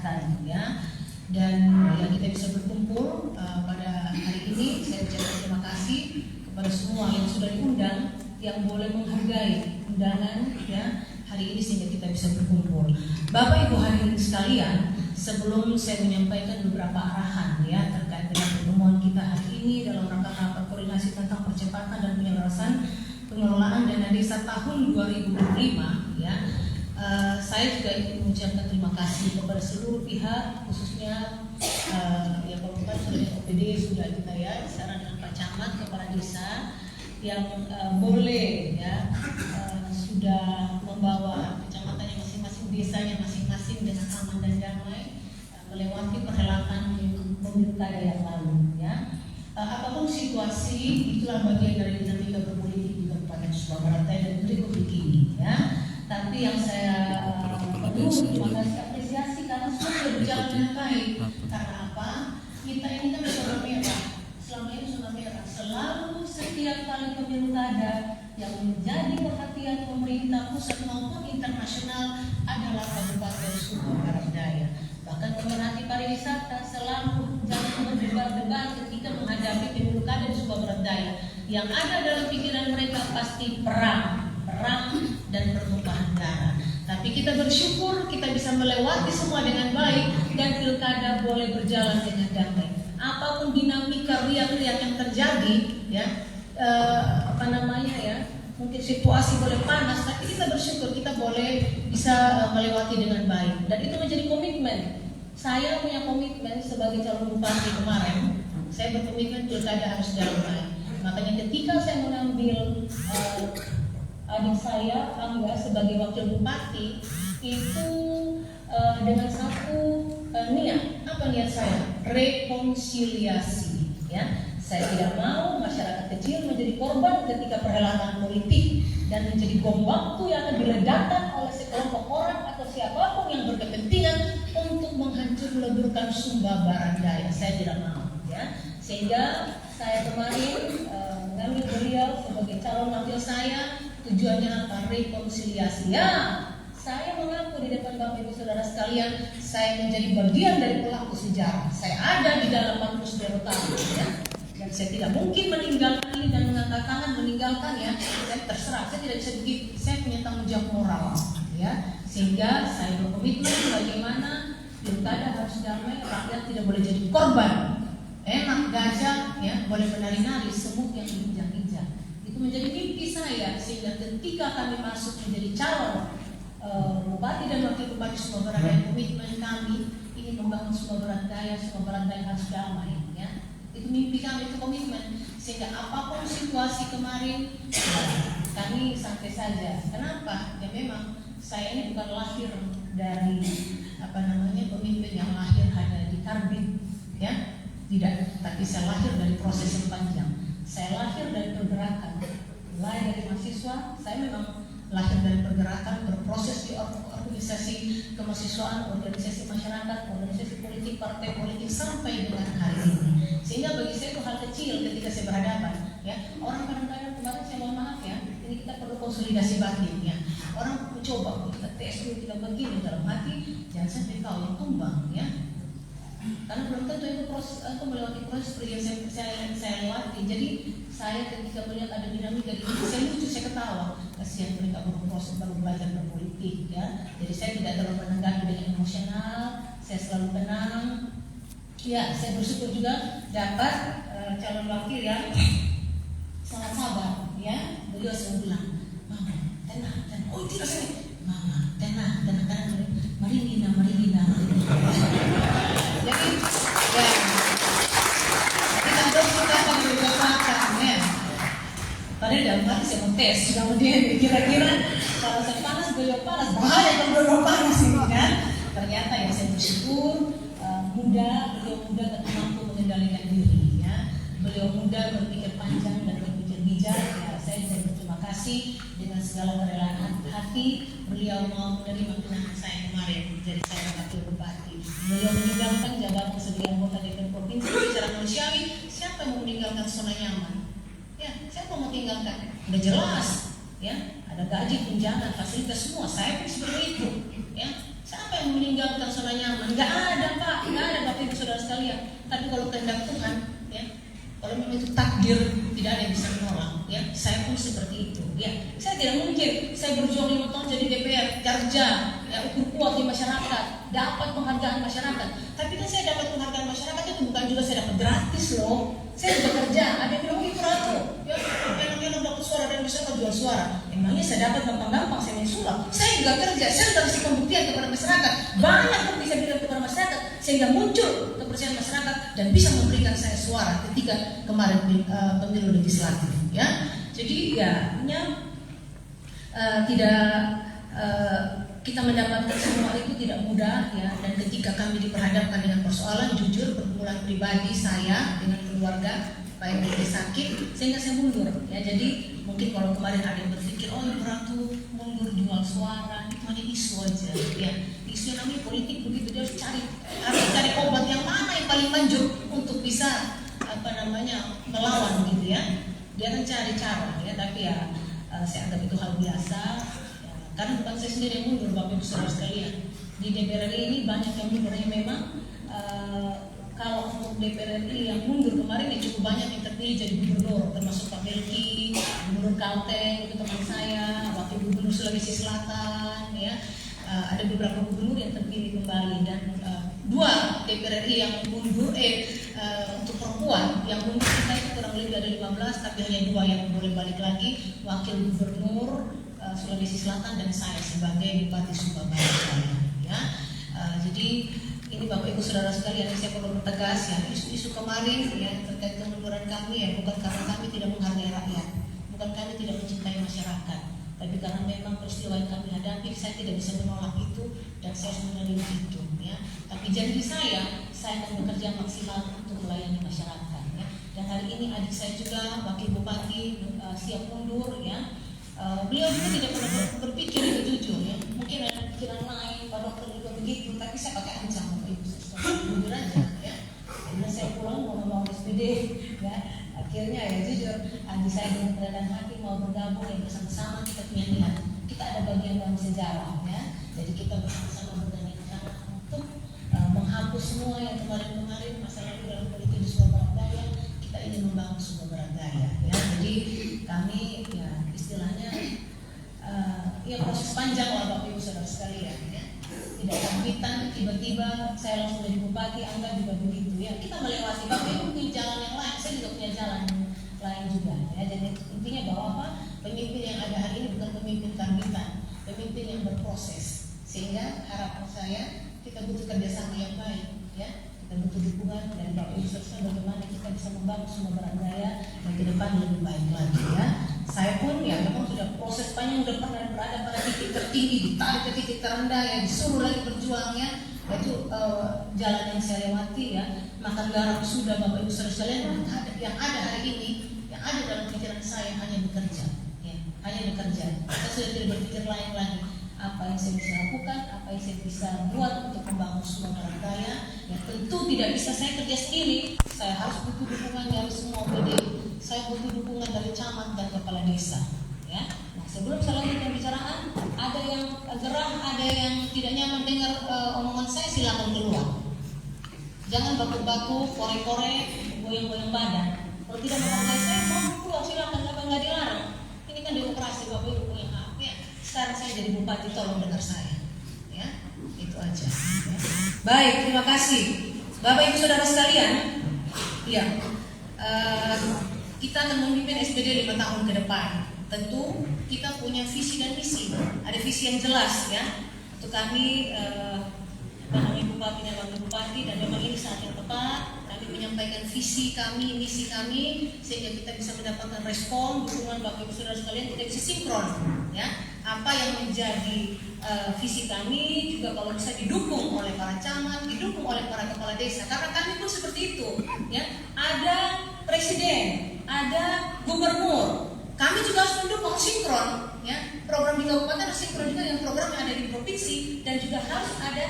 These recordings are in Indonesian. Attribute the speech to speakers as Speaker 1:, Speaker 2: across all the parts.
Speaker 1: kesehatan ya. Dan ya kita bisa berkumpul pada hari ini. Saya ucapkan terima kasih kepada semua yang sudah diundang, yang boleh menghargai undangan ya hari ini sehingga kita bisa berkumpul. Bapak Ibu hadirin sekalian, sebelum saya menyampaikan beberapa arahan ya terkait dengan pertemuan kita hari ini dalam rangka rapat koordinasi tentang percepatan dan penyelesaian pengelolaan dana desa tahun 2025 ya. Saya juga ingin mengucapkan terima kasih kepada seluruh pihak, khususnya ya kalau bukan sudah di OPD sudah kita ya, sekarang dengan Pak Camat, kepala desa yang boleh ya sudah membawa kecamatannya masing-masing, desanya masing-masing dengan aman dan damai melewati perhelatan pilkada yang lalu ya. Apapun situasi, itulah bagian dari dinamika berpolitik di Kabupaten Sumba Barat Daya dan Republik ini ya. Tapi yang saya perlu terima kasih apresiasi karena sudah berjalan dengan baik. Karena apa? Kita ini kan zona merah. Selama ini zona merah. Selalu setiap kali pemilu kada yang menjadi perhatian pemerintah pusat maupun internasional adalah Kabupaten Sumba Barat Daya. Bahkan pemerhati pariwisata selalu jangan berdebar-debar ketika menghadapi pemilu kada di Sumba Barat Daya. Yang ada dalam pikiran mereka pasti perang dan pertumpahan darah. Tapi kita bersyukur kita bisa melewati semua dengan baik dan pilkada boleh berjalan dengan damai. Apapun dinamika riak-riak yang terjadi, ya, mungkin situasi boleh panas, tapi kita bersyukur kita boleh bisa melewati dengan baik. Dan itu menjadi komitmen. Saya punya komitmen sebagai calon bupati kemarin. Saya berkomitmen pilkada harus jalan baik. Makanya ketika saya mengambil adik saya Angga sebagai wakil bupati itu dengan satu niat. Apa niat saya? Rekonsiliasi ya. Saya tidak mau masyarakat kecil menjadi korban ketika perhelatan politik dan menjadi bom waktu yang akan diledakkan oleh sekelompok orang atau siapapun yang berkepentingan untuk menghancur leburkan Sumba Barat Daya. Saya tidak mau ya. Sehingga saya kemarin mengambil beliau sebagai calon wakil saya. Tujuannya apa? Rekonsiliasi. Ya, saya mengaku di depan Bapak Ibu Saudara sekalian, saya menjadi bagian dari pelaku sejarah. Saya ada di dalam Manus Derotama, ya. Dan saya tidak mungkin meninggalkan ini dan mengangkat tangan meninggalkan ya. Saya terserah, saya tidak bisa begitu. Saya punya tanggung jawab moral, ya. Sehingga saya berkomitmen bagaimana pilkada harus damai, rakyat tidak boleh jadi korban. Enak gajah, ya, boleh menari-nari, semut yang diinjak-injak. Menjadi mimpi saya sehingga ketika kami masuk menjadi calon bupati dan wakil bupati Sumba Barat Daya, komitmen kami ingin membangun Sumba Barat Daya harus damai ya. Itu mimpi kami, itu komitmen, sehingga apapun situasi kemarin kami santai saja. Kenapa? Ya memang saya ini bukan lahir dari pemimpin yang lahir hanya di karbit ya. Tidak, tapi saya lahir dari proses yang panjang. Saya lahir dari pergerakan, mulai dari mahasiswa. Saya memang lahir dari pergerakan, berproses di organisasi kemahasiswaan, organisasi masyarakat, organisasi politik, partai politik sampai dengan hari ini. Sehingga bagi saya itu hal kecil ketika saya berhadapan. Ya, orang kadang-kadang kemarin saya mohon maaf ya, ini kita perlu konsolidasi batin ya. Orang mencoba kita tes dulu, kita begini dalam hati, jangan sampai kau yang tumbang ya. Karena belum tentu itu proses atau melewati proses yang saya lewati. Jadi saya ketika melihat ada dinamika di sini, saya lucu, saya ketawa. Kasihan mereka baru belajar berpolitik ya. Jadi saya tidak terlalu menanggapi dengan emosional. Saya selalu tenang. Ya, saya bersyukur juga dapat calon wakil yang sangat sabar ya. Beliau selalu bilang, Mama tenang. Oh tidak sini, Mama tenang. Mari Nina. Jadi, ya, kita terus kita akan berkekuatan, ya. Padahal dalam hati saya mau tes, kemudian kira-kira kalau saya panas, beliau panas, bahaya kalau beliau panas ini kan. Ternyata ya saya bersyukur, beliau muda dan mampu mengendalikan diri, ya. Beliau muda berpikir panjang dan berpikir bijak, ya. Saya berterima kasih dengan segala kerelaan hati. Beliau mau menerima kenangan saya kemarin, jadi saya wakil bupati. Beliau meninggalkan jabatan sebagai anggota DPR provinsi. Secara manusiawi, siapa yang mau meninggalkan zona nyaman? Ya, siapa mau tinggalkan? Udah jelas, ya, ada gaji, tunjangan, fasilitas semua. Saya pun seperti itu, ya. Siapa yang meninggalkan zona nyaman? Nggak ada Pak, nggak ada Bapak Ibu Saudara sekalian. Tapi kalau kehendak Tuhan, ya, kalau memang itu takdir, tidak ada yang bisa menolak. Ya, saya pun seperti itu. Ya, saya tidak mungkin saya berjuang 5 tahun jadi DPR, kerja, ya, ukur kuat di masyarakat, dapat penghargaan masyarakat. Tapi kan saya dapat penghargaan masyarakat itu bukan juga saya dapat gratis loh. Saya juga kerja, ada yang bilang itu ratu, ya, enak-enak dapat suara dan bisa jual suara. Emangnya saya dapat gampang-gampang saya main sulap? Saya juga kerja, saya juga kasih pembuktian kepada masyarakat. Banyak yang bisa bilang kepada masyarakat sehingga muncul kepercayaan masyarakat dan bisa memberikan saya suara ketika kemarin pemilu legislatif. Ya, jadi ya, tidak kita mendapatkan semua itu tidak mudah ya, dan ketika kami diperhadapkan dengan persoalan jujur pergumulan pribadi saya dengan keluarga baik dari sakit sehingga saya mundur ya. Jadi mungkin kalau kemarin ada yang berpikir oh Ibu Ratu mundur jual suara itu hanya isu aja ya, isu yang namanya politik begitu, dia harus cari obat yang mana yang paling manjur untuk bisa melawan gitu ya. Dia akan cari cara ya, tapi ya saya anggap itu hal biasa. Karena bukan saya sendiri yang mundur, Bapak Ibu Saudara sekalian. Di DPR RI ini banyak yang mundur. Memang kalau untuk DPR RI yang mundur kemarin ya cukup banyak yang terpilih jadi gubernur, termasuk Pak Melki, Gubernur Kalteng itu teman saya, Wakil Gubernur Sulawesi Selatan, ya. Ada beberapa gubernur yang terpilih kembali dan 2 DPR RI yang mundur untuk perempuan yang mundur kita itu kurang lebih ada 15, tapi hanya 2 yang boleh balik lagi, Wakil Gubernur Sulawesi Selatan dan saya sebagai Bupati Surabaya ya. Jadi ini Bapak Ibu Saudara sekalian, saya perlu bertegas ya, isu-isu kemarin ya terkait kemunduran kami ya bukan karena kami tidak menghargai rakyat, bukan kami tidak mencintai masyarakat, tapi karena memang peristiwa yang kami hadapi saya tidak bisa menolak itu dan saya harus menerima itu ya. Tapi janji saya akan bekerja maksimal untuk melayani masyarakat ya. Dan hari ini adik saya juga Wakil Bupati siap mundur ya. Beliau juga tidak pernah berpikir itu jujur ya. Mungkin ada pikiran lain, pada waktu juga begitu, tapi saya pakai ancam Bapak Ibu jujur aja ya. Karena saya pulang mau ngomong SPD ya. Akhirnya ya jujur, adik saya dengan keadaan hati mau bergabung ya, bersama-sama kita punya niat. Kita ada bagian dalam sejarah ya. Jadi kita bersama-sama bergandeng tangan untuk menghapus semua yang kemarin-kemarin masalah dalam politik di Surabaya Daya. Kita ingin membangun Surabaya Daya ya. Jadi kami ya istilahnya ya proses panjang lah Bapak Ibu Saudara sekalian ya. Tidak kampitan tiba-tiba saya langsung jadi bupati, Angga juga begitu ya. Kita melewati Bapak Ibu punya jalan yang lain, saya juga punya jalan lain juga ya. Jadi intinya bahwa apa? Pemimpin yang ada hari ini bukan pemimpin kampitan, pemimpin yang berproses. Sehingga harapan saya kita butuh kerjasama yang baik ya. Kita butuh dukungan dari Bapak Ibu Saudara bagaimana kita bisa membangun Sumatera Daya dan ke depan lebih baik lagi ya. Saya pun ya memang sudah proses panjang, sudah pernah berada pada titik tertinggi, ditarik ke titik terendah ya, disuruh lagi berjuang ya. Itu jalan yang saya lewati ya. Makan garam sudah Bapak Ibu Saudara sekalian, yang ada hari ini, yang ada dalam pikiran saya hanya bekerja ya, hanya bekerja. Saya sudah tidak berpikir lain lagi. Apa yang saya bisa lakukan, apa yang saya bisa buat untuk membangun Sumatera Daya. Ya tentu tidak bisa saya kerja sendiri. Saya harus butuh dukungan dari semua OPD. Saya butuh dukungan dari camat dan kepala desa. Ya. Nah, sebelum saya lanjutkan pembicaraan, ada yang gerah, ada yang tidak nyaman dengar omongan saya, silakan keluar. Jangan baku-baku, korek-korek, goyang-goyang badan. Kalau tidak menghargai saya, mau keluar silakan, nggak dilarang. Ini kan demokrasi, Bapak Ibu punya hak. Ya. Sekarang saya jadi bupati, tolong dengar saya. Ya, itu aja. Ya. Baik, terima kasih. Bapak Ibu Saudara sekalian, ya, kita akan memimpin SPD 5 tahun ke depan. Tentu kita punya visi dan misi. Ada visi yang jelas ya. Untuk kami bupati dan wakil bupati, dan memang ini saat yang tepat kami menyampaikan visi kami, misi kami, sehingga kita bisa mendapatkan respon, dukungan Bapak Ibu Saudara sekalian, kita bisa sinkron ya. Apa yang menjadi visi kami juga kalau bisa didukung oleh para camat, didukung oleh para kepala desa, karena kami pun seperti itu ya. Ada presiden, ada gubernur, kami juga harus mendukung sinkron ya. Program di kabupaten harus sinkron juga dengan program yang ada di provinsi, dan juga harus ada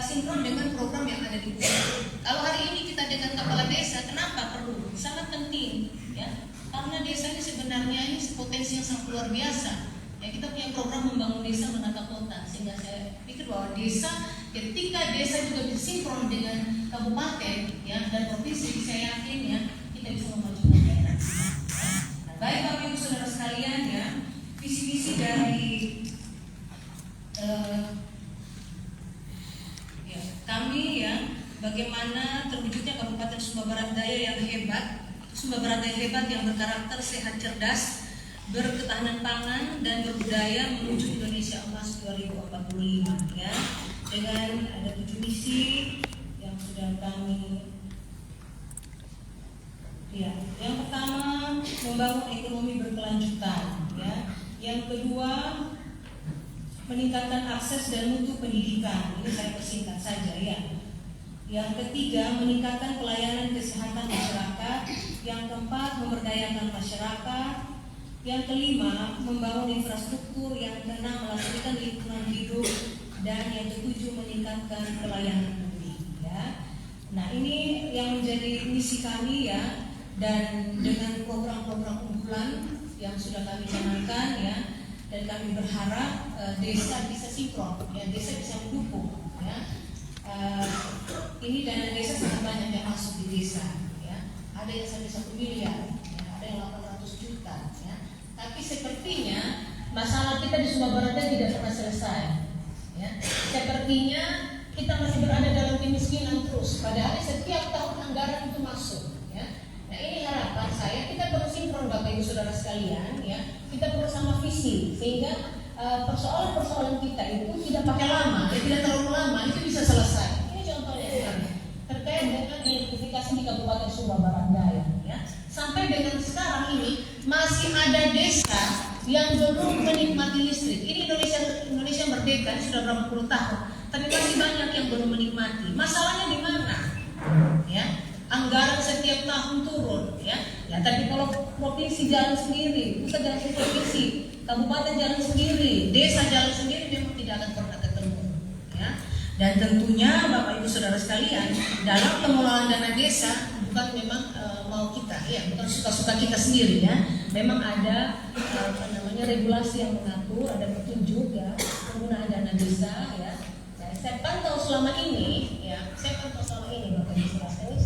Speaker 1: sinkron dengan program yang ada di pusat. Kalau hari ini kita dengan kepala desa, kenapa perlu? Sangat penting ya, karena desa ini sebenarnya ini potensi yang sangat luar biasa. Ya, kita punya program membangun desa menata kota, sehingga saya pikir bahwa desa ketika desa juga bisa sinkron dengan kabupaten ya dan provinsi, saya yakin ya kita bisa memajukan daerah. Nah, baik Bapak Ibu Saudara sekalian ya, visi-visi dari ya, kami ya, bagaimana terwujudnya Kabupaten Sumba Barat Daya yang hebat, Sumba Barat Daya hebat yang berkarakter sehat, cerdas, berketahanan pangan dan berbudaya menuju Indonesia Emas 2045 ya, dengan ada 7 misi yang sudah kami ya. Yang pertama, membangun ekonomi berkelanjutan ya. Yang kedua, meningkatkan akses dan mutu pendidikan. Ini saya persingkat saja ya. Yang ketiga, meningkatkan pelayanan kesehatan masyarakat. Yang keempat, memberdayakan masyarakat. Yang kelima, membangun infrastruktur. Yang keenam, melestarikan lingkungan hidup. Dan yang ketujuh, meningkatkan pelayanan publik ya. Nah, ini yang menjadi misi kami ya. Dan dengan program-program unggulan yang sudah kami canangkan ya, dan kami berharap desa bisa sinkron ya, desa bisa mendukung ya. Ini dana desa sangat banyak yang masuk di desa ya, ada yang sampai 1 miliar ya, ada yang 800 juta ya. Tapi sepertinya masalah kita di Sumba Barat tidak pernah selesai ya. Sepertinya kita masih berada dalam kemiskinan terus, padahal setiap tahun anggaran itu masuk ya. Nah, ini harapan saya, kita perlu sinkron Bapak Ibu Saudara sekalian ya. Kita perlu sama visi sehingga persoalan-persoalan kita itu tidak pakai lama, tidak terlalu lama, itu bisa selesai. Ini contohnya sebenarnya terkait dengan identifikasi di Kabupaten Sumba Barat Daya ya. Sampai dengan sekarang ini masih ada desa yang belum menikmati listrik. Ini Indonesia merdeka sudah berapa puluh tahun, tapi masih banyak yang belum menikmati. Masalahnya di mana? Ya. Anggaran setiap tahun turun ya. Ya, tapi kalau provinsi jalan sendiri, pusat jalan sendiri, provinsi, kabupaten jalan sendiri, desa jalan sendiri, memang tidak akan pernah ketemu ya. Dan tentunya Bapak Ibu Saudara sekalian, dalam pengelolaan dana desa bukan memang mau kita ya, bukan suka-suka kita sendiri ya. Memang ada regulasi yang mengatur, ada petunjuk ya penggunaan dana desa ya. Saya pantau selama ini ya, Bapak Ibu Saudara sekalian,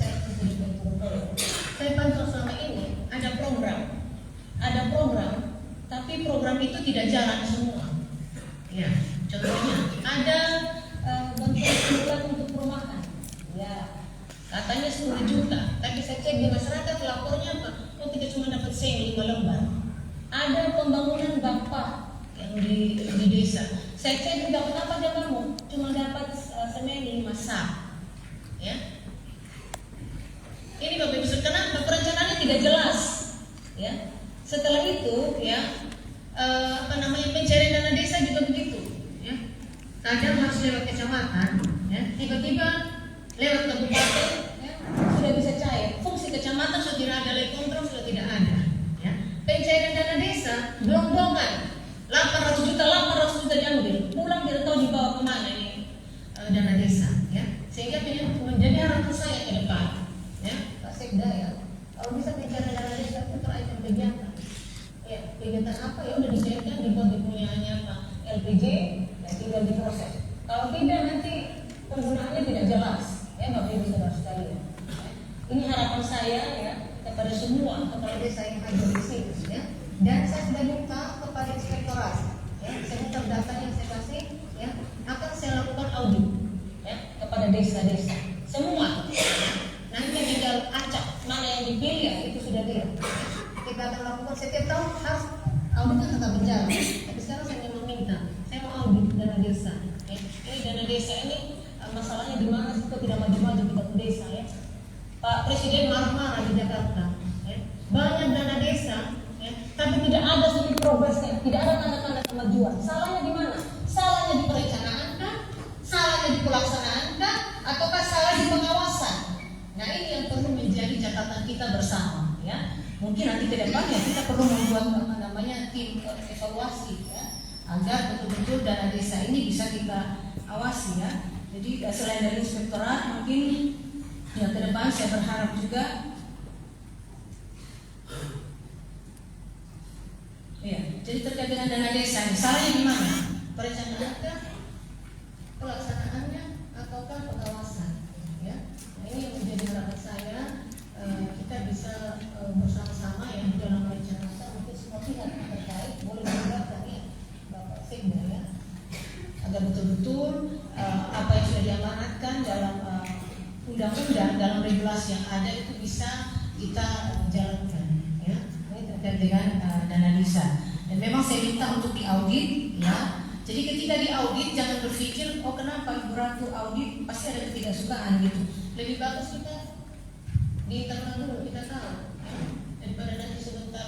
Speaker 1: saya pantau selama ini ada program, tapi program itu tidak jalan semua. Ya, contohnya ada bantuan untuk perumahan, ya katanya 10 juta, tapi saya cek di masyarakat lapornya apa? Oh, tidak cuma dapat seng 5 lembar. Ada pembangunan bapak yang di desa, saya cek dapat apa dia kamu? Cuma dapat semen 5 sak, ya. Ini Bapak Ibu, kenapa perencanaannya tidak jelas ya. Setelah itu ya pencairan dana desa juga begitu ya. Kadang harus lewat kecamatan ya, tiba-tiba lewat kabupaten ya, sudah bisa cair. Fungsi kecamatan sudah tidak ada, lagi kontrol sudah tidak ada ya. Pencairan dana desa gelondongan 800 juta diambil, pulang tidak tahu dibawa kemana ini dana desa ya. Sehingga menjadi harapan saya ke depan ya, Pak Sekda ya, kalau bisa bicara dana desa itu terakhir kegiatan ya, kegiatan apa ya udah disiapkan, dibuat punyanya Pak LPJ dan tinggal diproses. Kalau tidak nanti penggunaannya tidak jelas ya Bapak Ibu Saudara sekalian. Ini harapan saya ya kepada semua kepala desa yang hadir di sini ya. Dan saya sudah minta kepada inspektorat ya, saya minta data yang saya kasih ya, akan saya lakukan audit ya kepada desa-desa semua. Nanti tinggal acak mana yang dipilih ya, itu sudah dia. Kita akan lakukan setiap tahun, harus audit kan tetap berjalan. Tapi sekarang saya memang minta, saya mau audit dana desa. Ya. Ini dana desa ini masalahnya di mana sih kok tidak maju-maju kita ke desa ya. Pak Presiden marah-marah di Jakarta. Ya. Banyak dana desa, ya, tapi tidak ada sedikit progresnya, tidak ada tanda-tanda kemajuan. Salahnya di mana? Salahnya di perencanaan kah? Salahnya di pelaksanaan kah? Ataukah salah di pengawasan? Nah, ini yang perlu menjadi catatan kita bersama ya. Mungkin nanti ke depannya kita perlu membuat tim evaluasi ya, agar betul-betul dana desa ini bisa kita awasi ya. Jadi selain dari inspektorat, mungkin ya ke depan saya berharap juga ya, jadi terkait dengan dana desa, salahnya di mana? Perencanaannya, pelaksanaannya, undang-undang dalam regulasi yang ada itu bisa kita jalankan, ya. Ini terkait dengan dana desa. Dan memang saya minta untuk diaudit, ya. Jadi ketika diaudit jangan berpikir, oh kenapa Ibu Ratu audit pasti ada ketidaksukaan gitu. Lebih bagus kita di internal dulu kita tahu, ya. Daripada nanti sebentar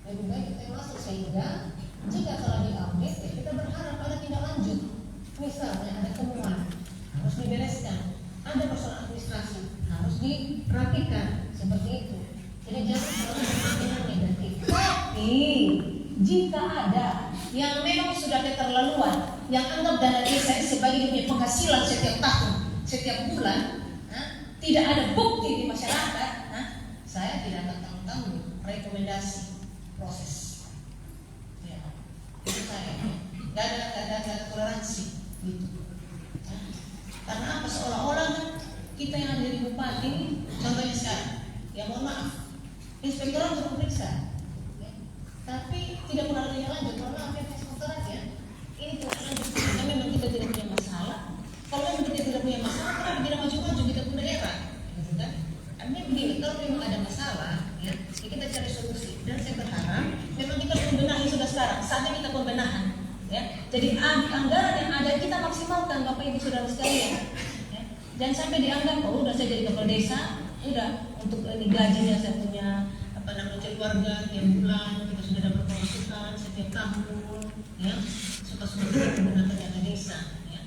Speaker 1: lebih baik kita masuk sehingga jika telah diaudit ya kita berharap ada tindak lanjut. Misalnya ada temuan harus dibereskan, ada persoalan administrasi harus dirapikan seperti itu. Jadi jangan selalu berpikiran negatif. Tapi jika ada yang memang sudah keterlaluan, yang anggap dana desa sebagai punya penghasilan setiap tahun, setiap bulan, tidak ada bukti di masyarakat, saya tidak akan tanggung-tanggung rekomendasi proses. Ya, itu saya. Gak ada toleransi, gitu. Ya. Karena apa? Seolah-olah kita yang ada di bupati, contohnya sekarang, ya mohon maaf, inspektorat baru periksa, ya. Tapi tidak pernah ada yang lanjut. Mohon maaf ya, inspektorat ya. Ini tidak lanjut. Karena memang kita tidak punya masalah. Kalau memang kita tidak punya masalah, kenapa tidak maju-maju kita pun daerah? Gitu kan? Artinya begini, kalau memang ada masalah, ya kita cari solusi. Dan saya berharap memang kita pembenahan sudah sekarang, saatnya kita pembenahan, ya. Jadi anggaran yang ada kita maksimalkan, Bapak Ibu Saudara sekalian, ya. Jangan sampai dianggap, oh udah saya jadi kepala desa, udah untuk gajinya saya punya keluarga tiap bulan kita sudah dapat pemasukan setiap tahun, ya. Suka-suka kita menggunakan dana desa, ya.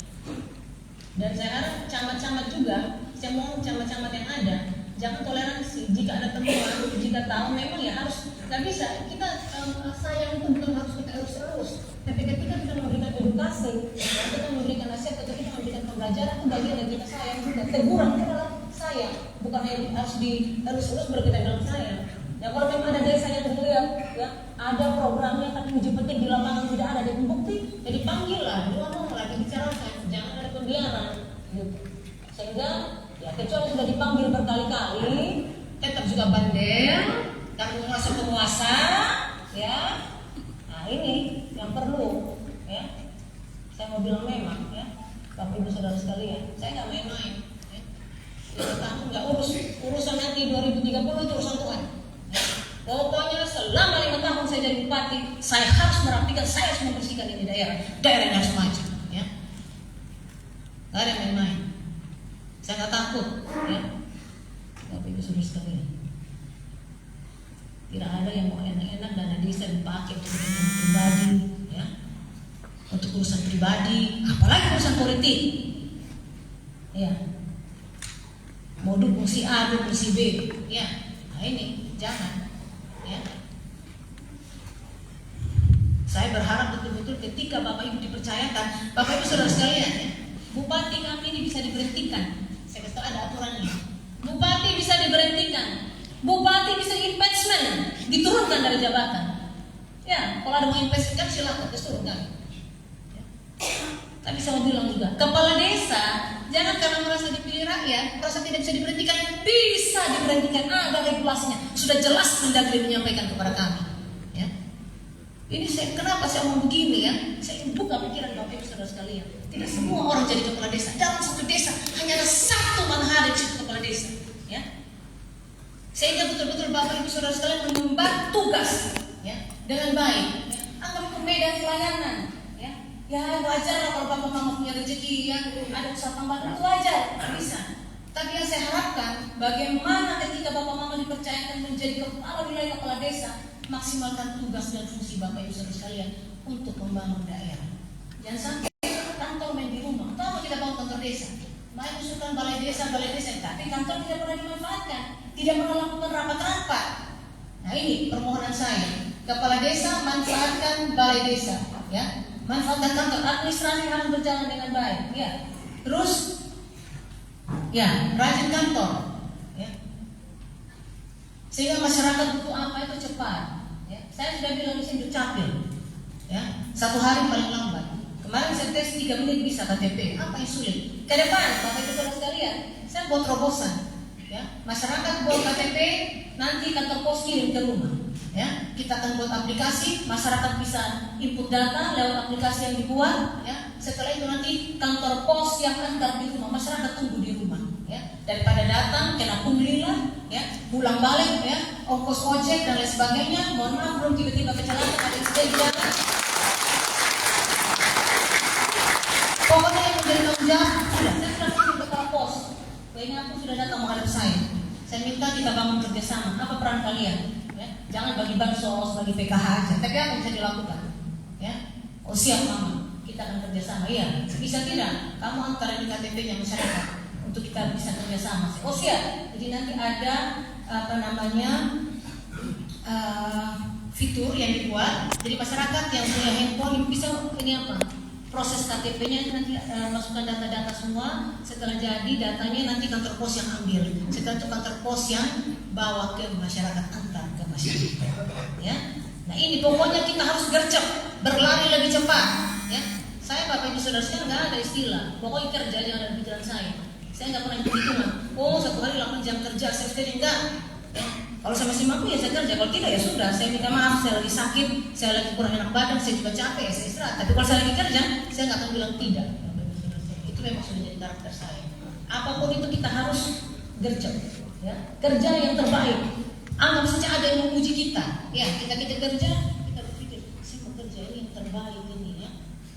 Speaker 1: Dan saya harap camat-camat juga, saya mohon camat-camat yang ada jangan toleransi. Jika ada temuan, jika tahu memang ya harus, nggak bisa kita sayang itu bukan harus kita urus. Tapi ketika kita memberikan edukasi, kita memberikan nasihat, atau kita memberikan pembelajaran, itu bagian dari kita sayang juga. Teguran itu adalah sayang, bukan harus diurus baru kita bilang sayang. Ya kalau memang ada desa yang terlihat, ya ada programnya tapi uji petik di lapangan tidak ada bukti, jadi panggil lah, ngomong lagi bicarakan, jangan ada pembiaran, gitu. Sehingga ya kecuali sudah dipanggil berkali-kali, tetap juga bandel, dan penguasa, ya. Nah ini yang perlu, ya. Saya mau bilang memang, ya, Bapak Ibu Saudara sekalian, saya nggak main-main, ya. 5 tahun nggak urusan nanti 2030 itu urusan Tuhan. Ya. Pokoknya selama 5 tahun saya jadi bupati, saya harus merapikan, saya harus membersihkan ini daerah yang harus maju, ya. Nggak ada main-main. Saya nggak takut, ya. Bapak Ibu Saudara sekalian, tidak ada yang mau enak-enak dana desa dipakai untuk kepentingan pribadi, ya, untuk urusan pribadi, apalagi urusan politik, ya. Mau dukung si A, dukung si B, ya. Nah ini jangan, ya. Saya berharap betul-betul ketika Bapak Ibu dipercayakan, Bapak Ibu Saudara sekalian, ya, bupati kami ini bisa diberhentikan. Saya kata ada aturannya. Bupati bisa diberhentikan, bupati bisa impeachment, diturunkan dari jabatan. Ya, kalau ada mau impeachment silakan diturunkan. Ya. Tapi saya mau bilang juga, kepala desa jangan karena merasa dipilih rakyat, merasa tidak bisa diberhentikan, bisa diberhentikan. Ada regulasinya, sudah jelas Mendagri menyampaikan kepada kami. Ya. Ini kenapa saya mau begini, ya? Saya ingin buka pikiran Bapak Ibu Saudara sekalian. Tidak semua orang jadi kepala desa. Dalam satu desa hanya ada satu manhaj kepala desa, ya. Sehingga betul-betul Bapak Ibu Saudara sekalian mengemban tugas, ya, dengan baik. Ya. Anggap itu medan pelayanan, ya. Ya wajar lah kalau Bapak Mama punya rezeki, ya, ada usaha tambahan, itu wajar, bisa. Tapi yang saya harapkan, bagaimana ketika Bapak Mama dipercayakan menjadi kepala wilayah kepala desa, maksimalkan tugas dan fungsi Bapak Ibu Saudara sekalian untuk membangun daerah. Jangan sampai kantor main di rumah. Tahu kita bangun kantor desa, main usulkan balai desa, tapi kantor tidak pernah dimanfaatkan, tidak pernah lakukan rapat-rapat. Nah ini permohonan saya, kepala desa manfaatkan balai desa, ya, manfaatkan kantor, administrasi harus berjalan dengan baik, ya. Terus, ya, rajin kantor, ya. Sehingga masyarakat butuh apa itu cepat. Ya. Saya sudah bilang di sini capil, ya, 1 hari paling lambat. Kemarin saya tes 3 menit bisa KTP. Apa yang sulit? Ke depan, Bapak Ibu Saudara sekalian, saya buat terobosan. Ya, masyarakat buat KTP, nanti kantor pos kirim ke rumah. Ya, kita akan buat aplikasi, masyarakat bisa input data lewat aplikasi yang dibuat, ya. Setelah itu nanti kantor pos yang antar di rumah, masyarakat tunggu di rumah, ya. Daripada datang kena pungli lah, ya, pulang balik, ya, ongkos ojek dan lain sebagainya. Mohon maaf, belum tiba-tiba kecelakaan ada insiden di jalan. Pokoknya yang menjadi tanggung jawab sudah. Saya sudah kasih kepala pos. Kayaknya aku sudah datang menghadap saya. Saya minta kita bangun kerjasama. Apa peran kalian? Ya, jangan bagi bansos, bagi PKH aja. Tapi apa yang bisa dilakukan? Ya, oh siap mama, kita akan kerjasama. Iya, bisa tidak? Kamu antar di KTP-nya masyarakat untuk kita bisa kerjasama. Oh siap. Jadi nanti ada fitur yang dibuat. Jadi masyarakat yang punya handphone bisa ini apa? Proses KTP-nya nanti masukkan data-data semua. Setelah jadi datanya nanti kantor pos yang ambil. Setelah itu kantor pos yang bawa ke masyarakat, antar ke masyarakat. Ya. Nah ini pokoknya kita harus gercep, berlari lebih cepat. Ya. Saya Bapak Ibu Saudara sekalian nggak ada istilah. Pokoknya kerja aja ada di pikiran saya. Saya nggak pernah hitung-hitungan. Oh 1 hari 8 jam kerja, saya sudah enggak. Ya. Kalau saya masih mampu ya saya kerja, kalau tidak ya sudah, saya minta maaf, saya lagi sakit, saya lagi kurang enak badan, saya juga capek ya saya istirahat. Tapi kalau saya lagi kerja, saya nggak akan bilang tidak. Itu memang sudah jadi karakter saya. Apapun itu kita harus gercep, ya. Kerja yang terbaik. Anggap saja ada yang memuji kita, ya. Kita kerja, kita berpikir, saya mau kerja ini yang terbaik ini, ya.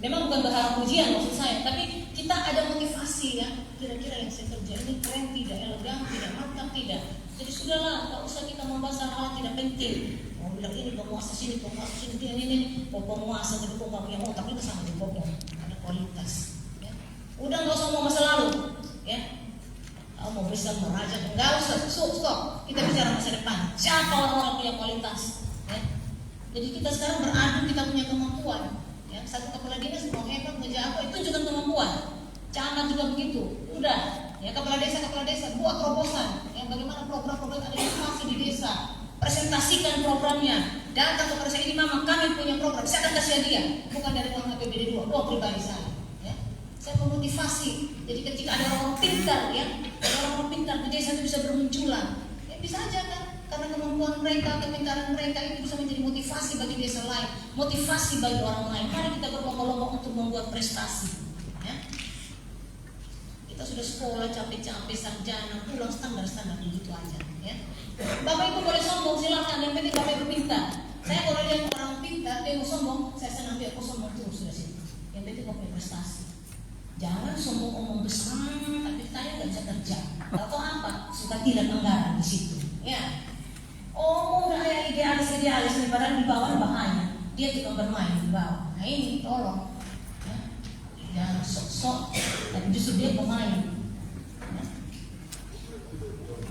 Speaker 1: Memang bukan berharap pujian maksud saya, tapi kita ada motivasi, ya. Kira-kira yang saya kerja ini keren tidak, elegan tidak, mantap tidak. Jadi sudahlah, tak usah kita membahas hal tidak penting. Mau bilang ini penguasa sini, ini, penguasa jadi penguasa yang tapi itu sama di pokok, ada kualitas. Ya. Udah nggak usah mau masa lalu, ya. Mau bisa meraja, nggak usah, stop. Kita bicara masa depan. Siapa orang-orang punya kualitas? Ya. Jadi kita sekarang beradu, kita punya kemampuan. Ya. Satu kepala dinas mau hebat, mau jago, itu juga kemampuan. Camat juga begitu. Udah. Ya, kepala desa buat terobosan yang bagaimana program-program ada inovasi di desa, presentasikan programnya, datang kepada saya, ini mama kami punya program, saya akan kasih hadiah, bukan dari uang APBD 2 pribadi saya, ya. Saya memotivasi. Jadi ketika ada orang pintar, ya, ada orang pintar di desa itu bisa bermunculan, ya bisa aja kan, karena kemampuan mereka, kepintaran mereka itu bisa menjadi motivasi bagi desa lain, motivasi bagi orang lain. Mari kita berlomba-lomba untuk membuat prestasi. Ya. Kita sudah sekolah capek-capek sarjana, pulang standar begitu aja, ya. Bapak Ibu boleh sombong silahkan, yang penting Bapak Ibu pintar. Saya kalau lihat orang pintar dia mau sombong, saya senang dia sombong terus sudah sih. Yang penting Bapak prestasi. Jangan sombong omong besar, tapi tanya nggak bisa kerja. Atau apa? Suka tidak anggaran di situ, ya. Oh nggak ada idealis nih, padahal di bawah bahaya. Dia juga bermain di bawah. Nah ini tolong. Jangan sok-sok, tapi justru dia pemain. Ya.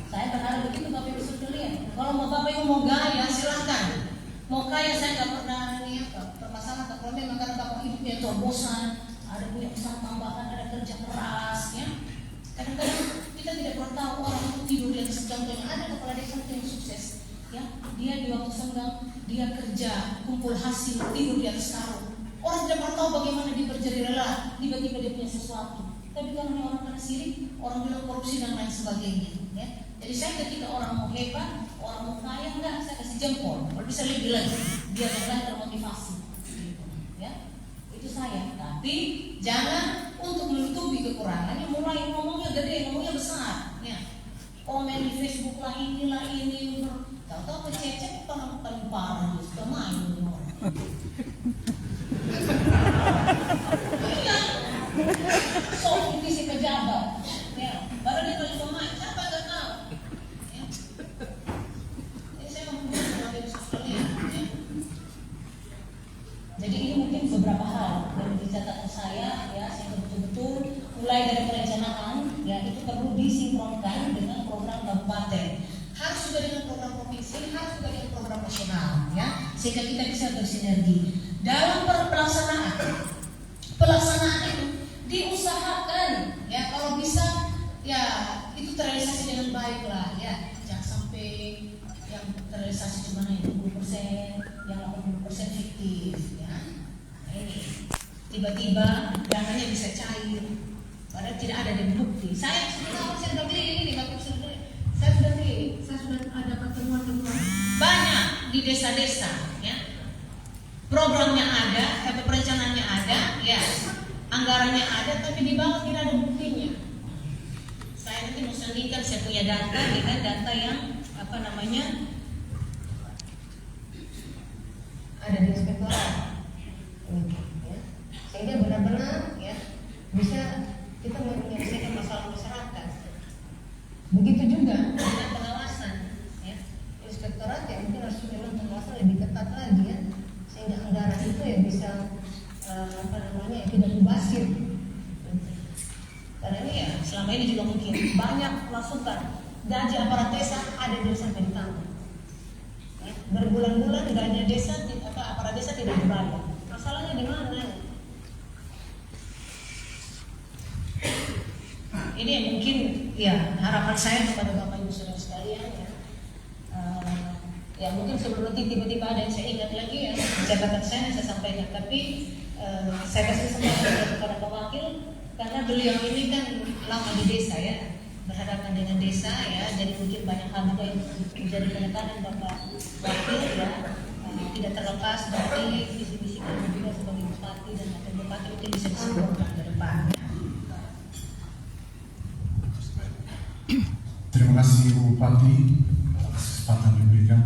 Speaker 1: Saya berharap begitu Bapak Ibu sekalian. Kalau mau Bapak Ibu mau gaya silahkan. Mau kaya saya nggak pernah ini apa permasalahan. Kalau memang karena Bapak Ibunya terobosan, ada punya usaha tambahan, ada kerja keras, ya. Kadang-kadang kita tidak pernah tahu orang itu tidur di atas contohnya. Ada kepala desa yang sukses, ya. Dia di waktu senggang dia kerja, kumpul hasil, tidur di atas karung. Orang tidak pernah tahu bagaimana dia berjari rela, tiba-tiba dia punya sesuatu. Tapi karena orang kena sirik, orang bilang korupsi dan lain sebagainya. Ya. Jadi saya ketika orang mau hebat, orang mau kaya enggak, saya kasih jempol. Kalau bisa lebih lagi, biar yang lain termotivasi. Ya, itu saya. Tapi jangan untuk menutupi kekurangannya, mulai ngomongnya gede, ngomongnya besar. Ya. Komen di Facebook lah inilah ini, tahu-tahu kececek orang paling parah, suka main dengan orang. Iya, sok visi pejabat, ya, baru dia kalau pemain, siapa nggak tahu? Ya. Jadi saya mempunyai dari sekalian. Ya. Jadi ini mungkin beberapa hal yang dicatat saya, ya, saya betul-betul mulai dari perencanaan, ya, itu perlu disinkronkan dengan program kabupaten. Harus juga dengan program provinsi, harus juga dengan program nasional, ya, sehingga kita bisa bersinergi. Dalam pelaksanaan itu diusahakan, ya, kalau bisa, ya, itu terrealisasi dengan baik lah, ya, jangan sampai yang terrealisasi cuma 20%, yang 80% fiktif, ya. Nah, ini tiba-tiba dananya bisa cair, padahal tidak ada di bukti. Saya sudah beli ini, Bapak sudah beli. Saya sudah ada pertemuan banyak. di desa-desa, ya. Programnya ada, perencanaannya ada, ya, anggarannya ada, tapi di bawah tidak ada buktinya. Saya nanti mau sandingkan, saya punya data dengan data yang ada di inspektorat, ya. Sehingga benar-benar, ya, bisa kita menyelesaikan masalah masyarakat. Begitu juga dengan pengawasan, ya. Inspektorat ya mungkin harus memang pengawasan lebih ketat lagi, ya, sehingga anggaran itu ya bisa tidak mubazir. Karena ini ya selama ini juga mungkin banyak masukan gaji aparat desa ada di sampai ditanggung. Ya, berbulan-bulan gaji desa aparat desa tidak dibayar. Masalahnya di mana? Ini yang mungkin ya harapan saya kepada Bapak Ibu Saudara sekalian, ya. Ya mungkin sebelum nanti tiba-tiba ada yang saya ingat lagi, ya, jabatan saya sampaikan, tapi saya kasih kesempatan kepada Pak Wakil karena beliau ini kan lama di desa, ya, berhadapan dengan desa, ya, jadi mungkin banyak hal juga yang menjadi penekanan Bapak Wakil, ya, tidak terlepas dari visi-visi kami juga sebagai bupati dan wakil bupati mungkin bisa disempurnakan ke depan.
Speaker 2: Terima kasih Ibu Bupati atas kesempatan diberikan.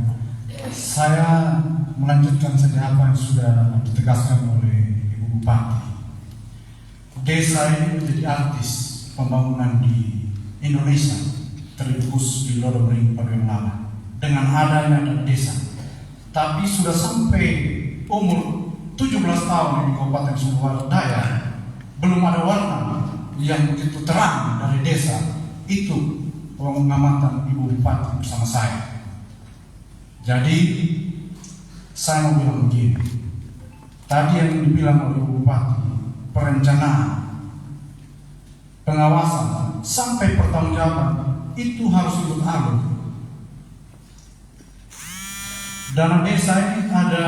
Speaker 2: Saya melanjutkan saja apa yang sudah ditegaskan oleh Ibu Bupati. Desa ini menjadi artis pembangunan di Indonesia, terfokus di Lodomering Pademangan dengan adanya desa. Tapi sudah sampai umur 17 tahun di Kabupaten Sumbawa Daya belum ada warna yang begitu terang dari desa. Itu pengamatan Ibu Bupati bersama saya. Jadi saya mau bilang begini. Tadi yang dibilang oleh Ibu Bupati, perencanaan, pengawasan sampai pertanggungjawaban itu harus ikut alur. Dana desa ini ada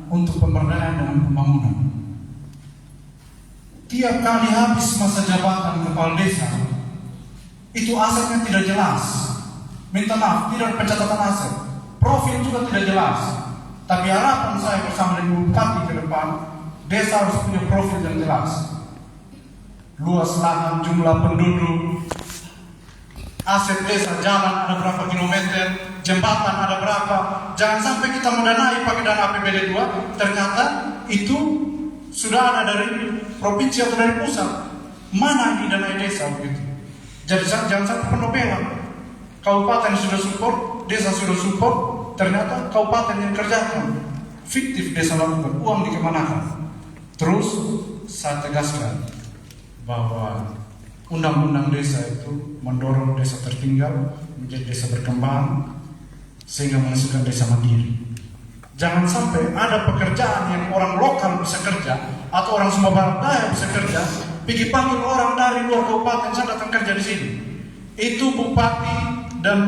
Speaker 2: untuk pemberdayaan dan pembangunan. Tiap kali habis masa jabatan kepala desa, itu asetnya tidak jelas. Minta maaf, tidak ada pencatatan aset. Profil juga tidak jelas. Tapi harapan saya bersama dengan Bupati ke depan, desa harus punya profil yang jelas. Luas lahan, jumlah penduduk, aset desa, jalan ada berapa kilometer, jembatan ada berapa. Jangan sampai kita mendanai pakai dana APBD 2, ternyata itu sudah ada dari provinsi atau dari pusat. Mana ini dana desa begitu? Jadi jangan sampai penobelan. Kabupaten sudah support, desa sudah support, ternyata kabupaten yang kerjakan. Fiktif desa lakukan, uang dikemanakan. Terus saya tegaskan bahwa undang-undang desa itu mendorong desa tertinggal menjadi desa berkembang sehingga menghasilkan desa mandiri. Jangan sampai ada pekerjaan yang orang lokal bisa kerja atau orang Sumbawa Barat Daya bisa kerja, pergi panggil orang dari luar kabupaten saya datang kerja di sini. Itu bupati dan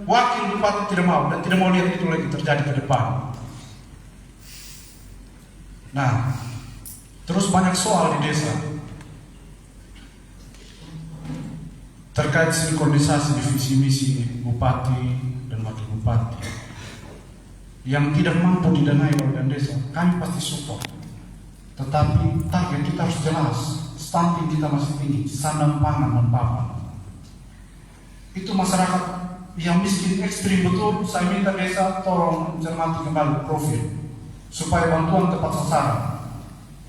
Speaker 2: wakil bupati tidak mau dan tidak mau lihat itu lagi terjadi ke depan. Nah, terus banyak soal di desa terkait sinkronisasi di visi misi bupati dan wakil bupati yang tidak mampu didanai oleh desa. Kami pasti support, tetapi target kita harus jelas. Stunting kita masih tinggi, sandang pangan dan papan. Itu masyarakat yang miskin ekstrim betul. Saya minta desa tolong cermati kembali profil supaya bantuan tepat sasaran,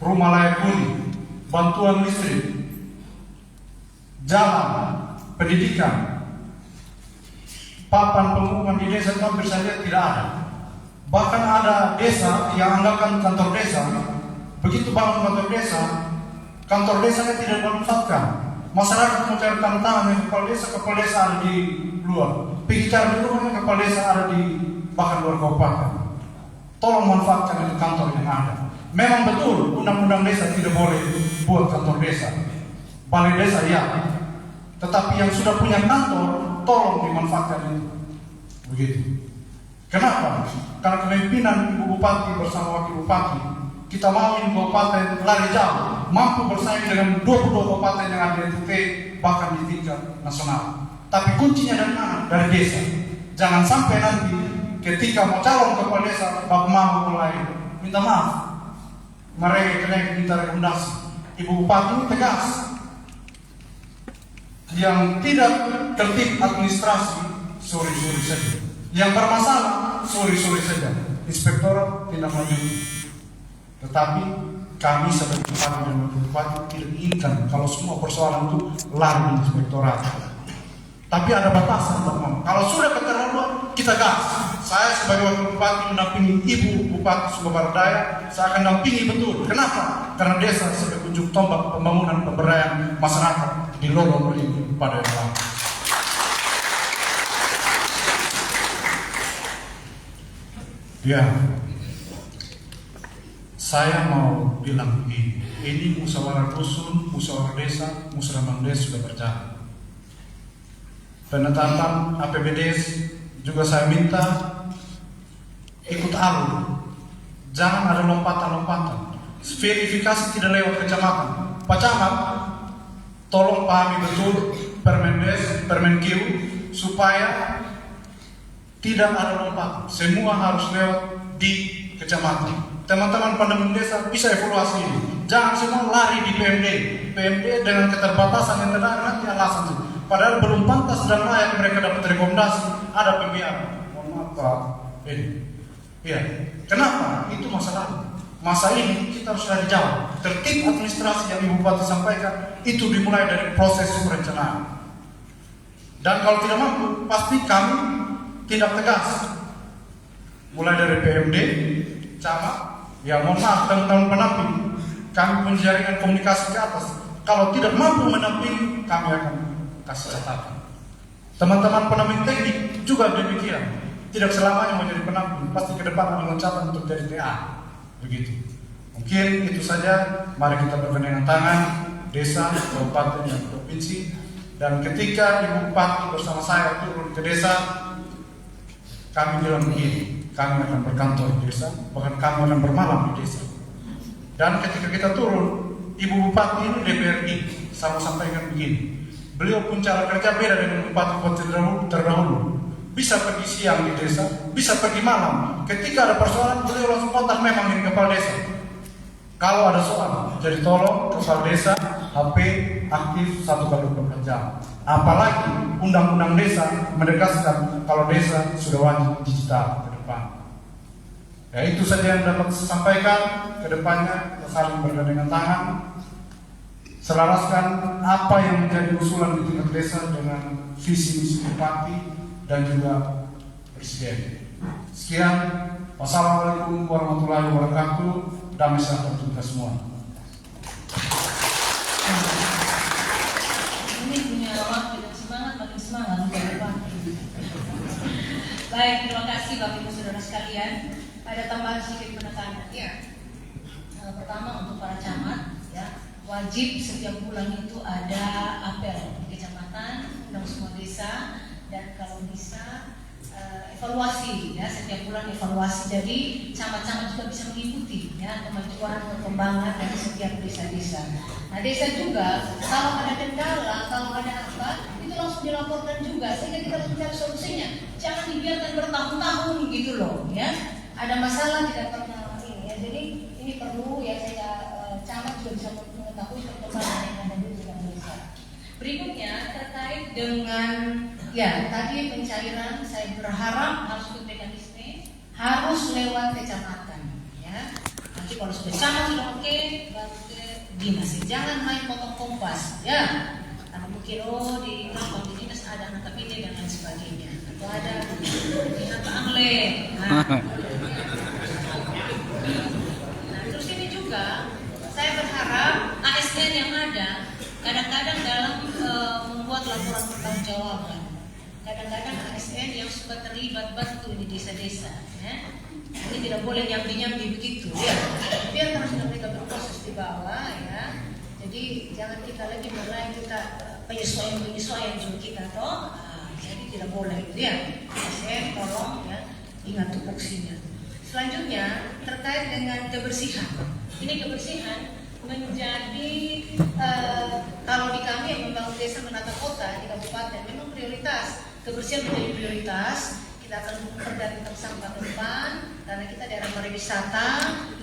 Speaker 2: rumah layak huni, bantuan listrik, jalan, pendidikan, papan pengumuman di desa itu hampir saja tidak ada. Bahkan ada desa yang anggapan kantor desa, begitu bangun kantor desanya tidak dimanfaatkan. Masyarakat mencari tantangan yang kepala desa ada di luar. Pergi cari di rumahnya kepala desa ada di bahkan luar kabupaten. Tolong manfaatkan itu kantor yang ada. Memang betul undang-undang desa tidak boleh buat kantor desa, balai desa ya. Tetapi yang sudah punya kantor tolong dimanfaatkan itu. Begitu. Kenapa? Karena kepemimpinan Ibu Bupati bersama Wakil Bupati, kita mau ini kabupaten lari jauh, mampu bersaing dengan 22 kabupaten yang ada di NTT, bahkan di tingkat nasional. Tapi kuncinya dari mana? Dari desa. Jangan sampai nanti ketika mau calon kepala desa baku mau mulai minta maaf, mereka kena minta rekomendasi. Ibu Bupati ini tegas, yang tidak tertib administrasi sorry saja, yang bermasalah sorry saja, inspektorat tidak lanjut. Tetapi kami sebagai Bupati dan Wakil Bupati tidak inginkan kalau semua persoalan itu lari di inspektorat. Tapi ada batasan, teman. Kalau sudah keterlaluan, kita gas. Saya sebagai Wakil Bupati mendampingi Ibu Bupati Sumba Barat Daya, saya akan dampingi betul. Kenapa? Karena desa sebagai ujung tombak pembangunan pemberdayaan masyarakat di Lodong pada yang lalu. Ya, saya mau bilang ini musyawarah dusun, musyawarah desa, musyawarah desa sudah berjalan. Penetapan APBDes juga saya minta ikut alur, jangan ada lompatan. Verifikasi tidak lewat kecamatan. Pak Camat, tolong pahami betul Permendes, Permenq supaya tidak ada lompatan. Semua harus lewat di kecamatan. Teman-teman pandemi desa bisa evaluasi ini. Jangan semua lari di PMD dengan keterbatasan yang terjadi nanti alasan sih. Padahal belum pantas dan layak mereka dapat rekomendasi, ada pembiayaan. Mohon maaf Pak. Iya. Kenapa? Itu masalah. Masa ini kita harus cari jawab. Tertib administrasi yang Ibu Bupati sampaikan itu dimulai dari proses perencanaan. Dan kalau tidak mampu, pasti kami tindak tegas. Mulai dari PMD, camat, ya mohon maaf teman-teman penamping, kami punya jaringan komunikasi ke atas. Kalau tidak mampu menampingi, kami akan kasih catatan. Teman-teman penamping teknik juga demikian. Tidak selamanya menjadi penamping, pasti ke depan ada loncatan untuk jadi TA. Begitu. Mungkin itu saja. Mari kita bergandengan tangan, desa, kabupaten, dan provinsi. Dan ketika Ibu Bupati bersama saya turun ke desa, kami bilang begini, kami akan berkantor di desa, bahkan kami akan bermalam di desa. Dan ketika kita turun, Ibu Bupati ini DPRD, saya mau sampaikan begini, beliau pun cara kerja beda dengan bupati-bupati terdahulu. Bisa pergi siang di desa, bisa pergi malam. Ketika ada persoalan, beliau langsung kontak memang ini kepala desa. Kalau ada soal, jadi tolong kepala desa HP aktif 1x24 jam. Apalagi undang-undang desa menegaskan kalau desa sudah wajib digital ke depan. Ya itu saja yang dapat saya sampaikan. Ke depannya kita saling bergandengan tangan, selaraskan apa yang menjadi usulan di tingkat desa dengan visi misi bupati dan juga presiden. Sekian, wassalamualaikum warahmatullahi wabarakatuh. Damai sejahtera untuk kita semua.
Speaker 1: Ini punya waktu dan semangat, makin semangat untuk bupati. Baik, terima kasih Bapak Ibu Saudara sekalian. Ada tambahan sedikit penekanan ya. Pertama untuk para camat ya, wajib setiap bulan itu ada apel di kecamatan, undang semua desa, dan kalau bisa evaluasi ya, setiap bulan evaluasi. Jadi camat-camat juga bisa mengikuti ya kemajuan perkembangan dari setiap desa-desa. Nah desa juga kalau ada kendala, kalau ada apa, itu langsung dilaporkan juga sehingga kita harus mencari solusinya. Jangan dibiarkan bertahun-tahun gitu loh ya. Ada masalah tidak pernah ini ya. Jadi ini perlu ya, saya camat juga bisa mengetahui perkembangan yang ada di desa. Berikutnya terkait dengan ya tadi pencairan, saya berharap harus ikut mekanisme, harus lewat kecamatan ya. Nanti kalau sudah camat sudah oke, baru ke dinas. Jangan main potong kompas ya. Karena mungkin di kantor di dinas ada anak KPD dan lain sebagainya. Atau ada pihak angle. Nah terus ini juga saya berharap ASN yang ada kadang-kadang dalam membuat laporan pertanggungjawaban, kadang-kadang ASN yang suka terlibat bantu di desa-desa ya. Ini tidak boleh nyambi-nyambi begitu ya. Biarkan sudah mereka berproses di bawah ya. Jadi jangan kita lagi mulai kita penyesuaian juga kita toh. Jadi tidak boleh gitu ya. ASN tolong ya ingat tupoksinya. Selanjutnya terkait dengan kebersihan. Ini kebersihan menjadi kalau di kami yang membangun desa menata kota di kabupaten memang prioritas, kebersihan menjadi prioritas. Kita kita akan memperbaiki tentang sampah ke depan, karena kita daerah pariwisata,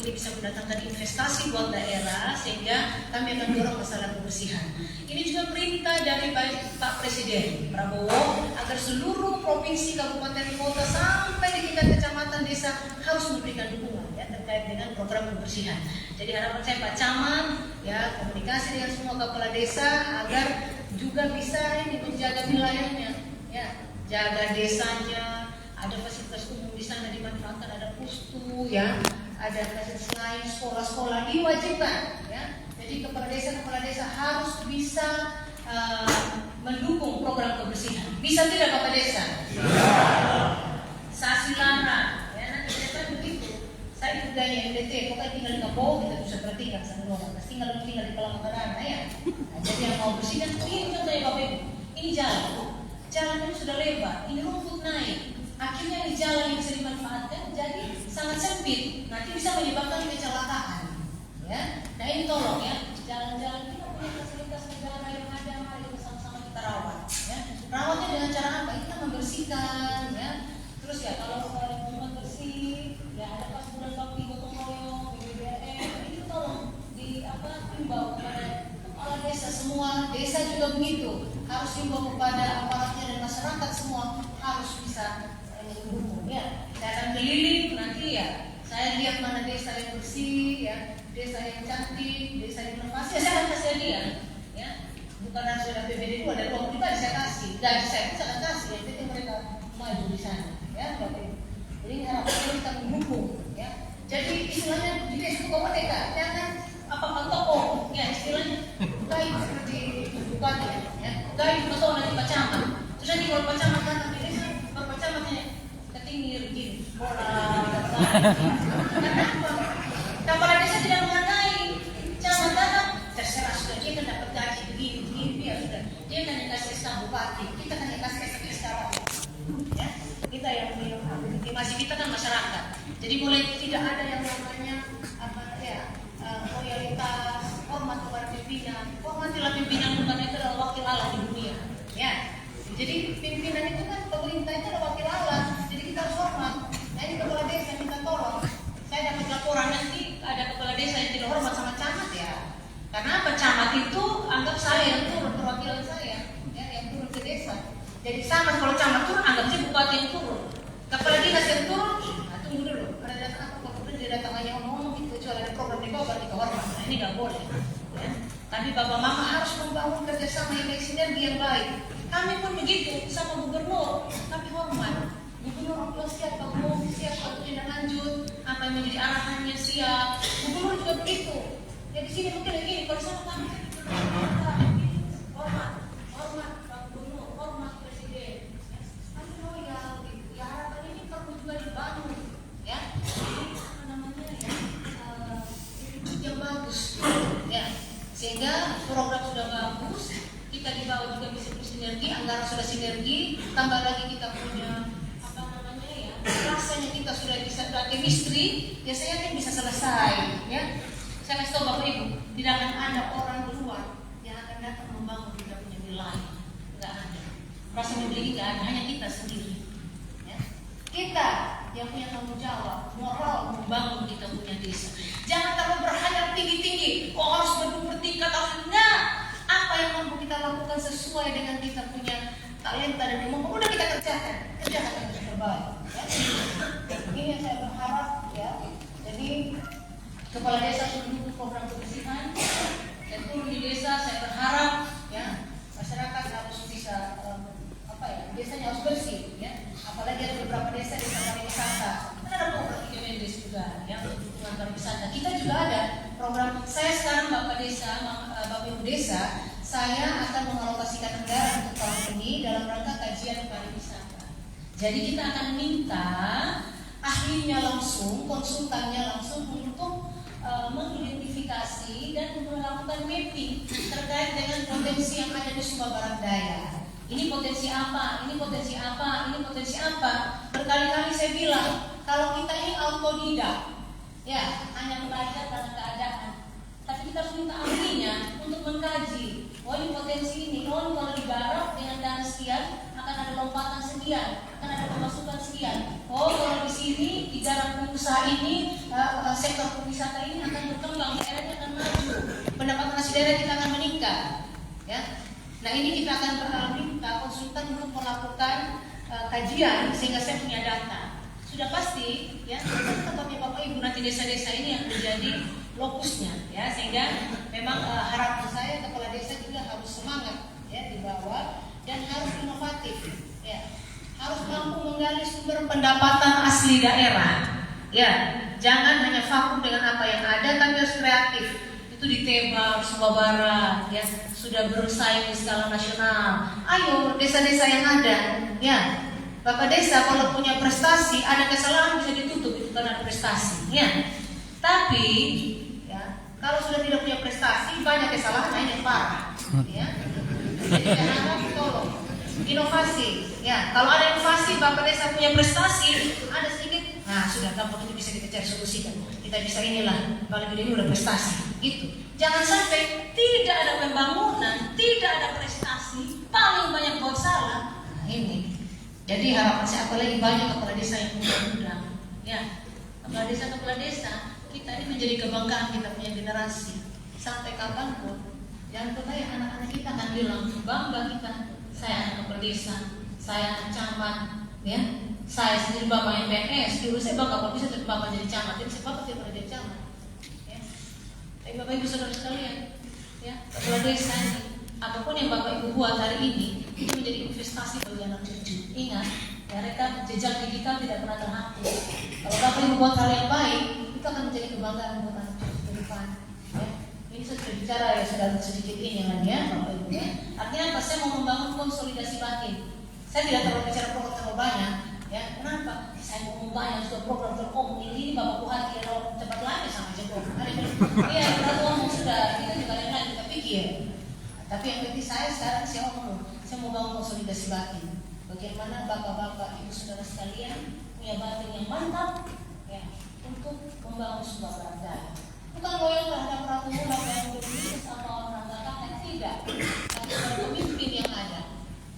Speaker 1: ini bisa mendatangkan investasi buat daerah, sehingga kami akan dorong masalah kebersihan. Ini juga perintah dari Pak Presiden Prabowo agar seluruh provinsi, kabupaten, kota sampai di tingkat kecamatan, desa harus memberikan dukungan ya terkait dengan program kebersihan. Jadi harapan saya Pak Camat ya komunikasi dengan semua kepala desa agar juga bisa ini menjaga wilayahnya, ya jaga desanya, ada fasilitas umum di sana dimanfaatkan, ada pustu, ya ada fasilitas lain, sekolah-sekolah diwajibkan, ya. Jadi kepala desa harus bisa mendukung program kebersihan. Bisa tidak kepala desa? Sasilara, ya nanti ke depan begitu. Saya juga yang MDT, pokoknya tinggal di Kapo, kita bisa bertingkat sama orang. Tinggal di Palangkarana ya. Nah, jadi yang mau bersihkan, ini contohnya Bapak Ibu, ini jalan ini sudah lebar, ini rumput naik. Akhirnya di jalan yang bisa dimanfaatkan jadi sangat sempit, nanti bisa menyebabkan kecelakaan. Ya, nah ini tolong ya, jalan-jalan kita punya fasilitas negara yang ada, mari kita sama-sama kita rawat. Ya, rawatnya dengan cara apa? Kita membersihkan, ya. Terus ya kalau lingkungan bersih, ya ada pas bulan bakti gotong royong, BBBM, itu tolong himbau kepada kepala desa semua, desa juga begitu, harus himbau kepada aparatnya dan masyarakat semua harus bisa mendukung. Ya, saya akan keliling nanti ya, saya lihat mana desa yang bersih, ya, desa yang cantik, desa yang inovasi, ya, saya akan kasih dia, ya. Bukan harus ada PBD 2, ada ruang pribadi saya kasih, dan saya pun akan kasih, ya, jadi mereka maju di sana, ya, Bapak Ibu. Jadi harapannya kita mendukung, ya. Jadi istilahnya di desa itu merdeka, jangan apa toko, ya istilahnya guide seperti bukan ya, guide atau nanti Pak Camat. Terus nanti kalau Pak Camat datang di desa, Pak Camatnya ketinggian gini, kenapa? Kepala desa tidak menghargai, camat datang, terserah sudah dia kan dapat gaji begini, biar sudah dia kan yang kasih SK bupati, kita kan yang kasih SK ya, kita yang legitimasi kita kan masyarakat. Jadi boleh tidak ada yang namanya loyalitas, hormat kepada pimpinan. Hormatilah pimpinan, bukan itu adalah wakil Allah di dunia. Ya, jadi pimpinan itu kan pemerintah itu adalah wakil Allah. Jadi kita harus hormat. Nah ini kepala desa minta tolong. Saya dapat laporan nanti ada kepala desa yang tidak hormat sama camat ya. Karena apa? Camat itu anggap saya yang turun, perwakilan saya, ya, yang turun ke desa. Jadi sama kalau camat turun, anggap saya bupati yang turun. Kepala dinas yang turun, nah tunggu dulu. Ada datang apa? Kemudian dia datang hanya ngomong gitu, kecuali ada program di bawah kita hormat. Nah ini nggak boleh. Ya. Tapi Bapak Mama harus membangun kerjasama yang baik, sinergi yang baik. Kami pun begitu sama gubernur, tapi hormat. Gubernur kalau siap, Pak Gubernur siap untuk tindak lanjut, apa yang menjadi arahannya siap. Gubernur juga begitu. Ya di sini mungkin lagi, kalau sana kami hormat, Pak Gubernur, hormat Presiden. Kami loyal, gitu. Ya harapan ini perlu juga dibangun, ya. Jadi apa namanya ya, yang bagus, ya. Sehingga program sudah bagus, kita di bawah juga bisa bersinergi, anggaran sudah sinergi, tambah lagi kita punya apa namanya ya, rasanya kita sudah bisa ada chemistry, ya saya yakin bisa selesai, ya. Saya kasih tahu Bapak Ibu, tidak akan ada orang di luar yang akan datang membangun kita punya wilayah, nggak ada. Rasa memiliki nggak ada, hanya kita sendiri. Ya. Kita yang punya tanggung jawab, moral membangun kita punya desa. Jangan terlalu berhayal tinggi-tinggi, kok harus bertingkat harus enggak. Apa yang mampu kita lakukan sesuai dengan kita punya talenta dan kemampuan, udah kita kerjakan yang terbaik. Ya. Ini yang saya berharap ya. Jadi kepala desa mendukung program kebersihan dan turun di desa. Saya berharap ya masyarakat harus bisa desanya harus bersih ya. Apalagi ada beberapa desa pariwisata. Kan ada program IKMDes juga yang dukungan pariwisata. Kita juga ada program. Saya sekarang Bapak Ibu desa, saya akan mengalokasikan anggaran untuk tahun ini dalam rangka kajian pariwisata. Jadi kita akan minta ahlinya langsung, konsultannya langsung untuk mengidentifikasi dan melakukan mapping terkait dengan potensi yang ada di Sumba Barat Daya. Ini potensi apa, ini potensi apa, ini potensi apa. Berkali-kali saya bilang, kalau kita ini autodidak, ya hanya belajar dalam keadaan. Tapi kita harus minta ahlinya untuk mengkaji. Oh ini potensi ini, oh kalau digarap dengan dana sekian akan ada lompatan sekian, akan ada pemasukan sekian. Oh, kalau di sini di dalam usaha ini sektor pariwisata ini akan berkembang, daerahnya akan maju, pendapatan asli daerah kita akan meningkat. Ya, nah ini kita akan minta konsultan untuk melakukan kajian sehingga saya punya data. Sudah pasti, ya, tempatnya Bapak Ibu nanti desa-desa ini yang menjadi lokusnya, ya, sehingga memang harapan saya kepala desa juga harus semangat, ya, di bawah dan harus inovatif, ya, harus mampu menggali sumber pendapatan asli daerah, ya, jangan hanya vakum dengan apa yang ada, tapi harus kreatif. Itu di Teba, Sumba Barat, ya, sudah bersaing di skala nasional. Ayo desa-desa yang ada, ya. Bapak desa kalau punya prestasi, ada kesalahan bisa ditutup itu karena ada prestasi, ya. Tapi, ya, kalau sudah tidak punya prestasi, banyak kesalahan lain yang parah, ya. Jadi harap tolong inovasi, ya. Kalau ada inovasi, Bapak desa punya prestasi, ada sedikit, nah sudah gampang itu bisa kita cari solusikan. Kita bisa inilah, paling ini udah prestasi, gitu. Jangan sampai tidak ada pembangunan, tidak ada prestasi, paling banyak buat salah. Nah, ini. Jadi harapan saya apalagi banyak kepala desa yang muda-muda, ya, kepala desa kita ini menjadi kebanggaan kita punya generasi sampai kapanpun. Jangan percaya anak-anak kita akan bilang bangga kita, saya anak kepala desa, saya anak camat, ya, saya sendiri bapak yang PNS, dulu saya bangga kalau bisa jadi bapak jadi camat, jadi saya bapak tidak pernah jadi camat, ya. Tapi bapak ibu saudara sekalian, ya, kepala desa ini apapun yang Bapak Ibu buat hari ini itu menjadi investasi bagi anak cucu. Ingat, ya, rekam jejak digital tidak pernah terhapus. Kalau Bapak Ibu buat hal yang baik, itu akan menjadi kebanggaan buat anak cucu ke depan. Ya. Ini saya sudah bicara ya, sudah sedikit ini kan ya, Bapak Ibu. Ya. Artinya apa? Saya mau membangun konsolidasi batin. Saya tidak terlalu bicara program terlalu banyak. Ya, kenapa? Saya mau banyak sudah program ini Bapak Buhati kalau cepat lagi sama aja program. Iya, kita ngomong sudah, kita juga yang lain kita pikir. Tapi yang penting saya sekarang saya mau bangun konsolidasi batin. Bagaimana bapak-bapak, ibu saudara sekalian punya batin yang mantap, ya, untuk membangun sebuah bangsa. Bukan loyal terhadap ratu muda yang berbisnis atau orang kakak, tidak. Tapi pada pemimpin yang ada.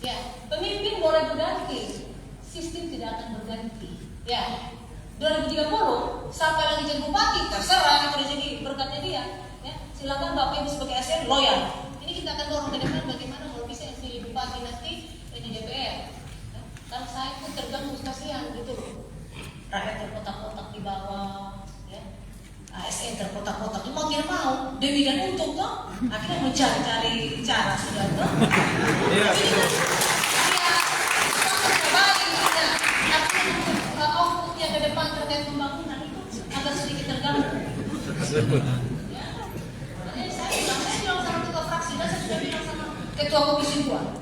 Speaker 1: Ya, pemimpin boleh berganti, sistem tidak akan berganti. Ya, 2030 sampai lagi jadi bupati terserah kalau jadi berkatnya dia. Ya, silakan bapak ibu sebagai ASN loyal. Ini kita akan dorong ke depan bagaimana kalau bisa yang pilih bupati nanti di DPR. Ya, kalau saya pun terganggu kasihan gitu loh. Rakyat terkotak-kotak di bawah, ya. ASN terkotak-kotak. Mau tidak mau, demi dan untung toh. Akhirnya mencari cara sudah toh. Iya. Artinya outputnya ke depan terkait pembangunan itu agak sedikit terganggu. Ketua Komisi 2,